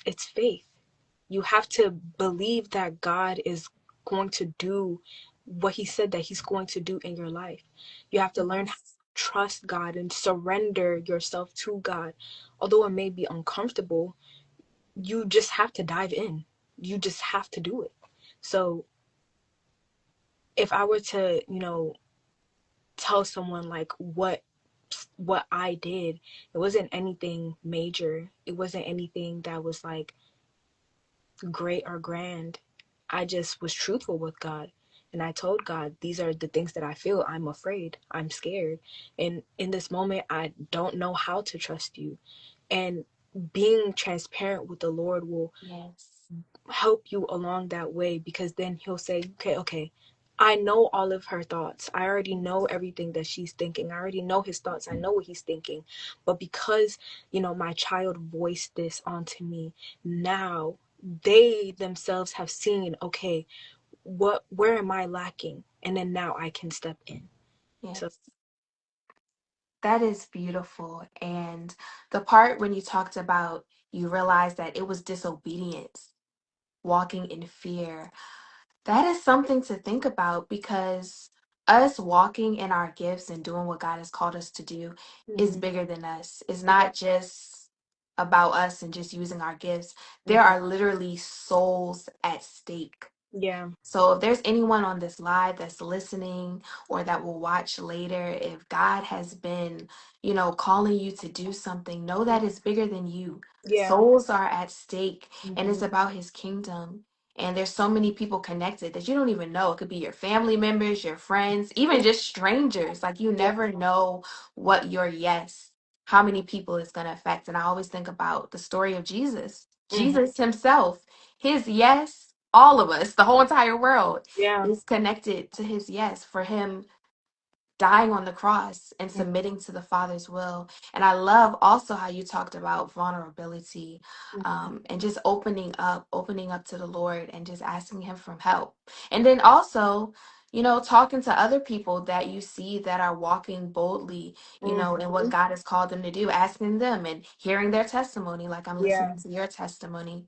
it's faith. You have to believe that God is going to do what he said that he's going to do in your life. You have to learn how to Yes. trust God and surrender yourself to God. Although it may be uncomfortable, you just have to dive in. You just have to do it. So if I were to, tell someone like what I did, it wasn't anything major. It wasn't anything that was like great or grand. I just was truthful with God. And I told God, these are the things that I feel. I'm afraid. I'm scared. And in this moment, I don't know how to trust you. And being transparent with the Lord will Yes. help you along that way, because then he'll say, okay, I know all of her thoughts. I already know everything that she's thinking. I already know his thoughts. I know what he's thinking. But because, my child voiced this onto me, now they themselves have seen, okay, where am I lacking? And then now I can step in. So, Yes. That is beautiful. And the part when you talked about you realized that it was disobedience, walking in fear, that is something to think about because us walking in our gifts and doing what God has called us to do is mhm, bigger than us. It's yeah, not just about us and just using our gifts. There mhm, are literally souls at stake. yeah, So if there's anyone on this live that's listening or that will watch later, if God has been, calling you to do something, know that it's bigger than you. yeah, Souls are at stake and mhm, it's about his kingdom. And there's so many people connected that you don't even know. It could be your family members, your friends, even yeah, just strangers. Like you yeah, never know what your yes, how many people it's going to affect. And I always think about the story of Jesus. mhm, Jesus himself, his yes, all of us, the whole entire world yeah, is connected to his yes for him dying on the cross and mhm, submitting to the Father's will. And I love also how you talked about vulnerability, mhm, and just opening up to the Lord and just asking him for help. And then also, talking to other people that you see that are walking boldly, in what mhm, God has called them to do, asking them and hearing their testimony, like I'm yeah. listening to your testimony.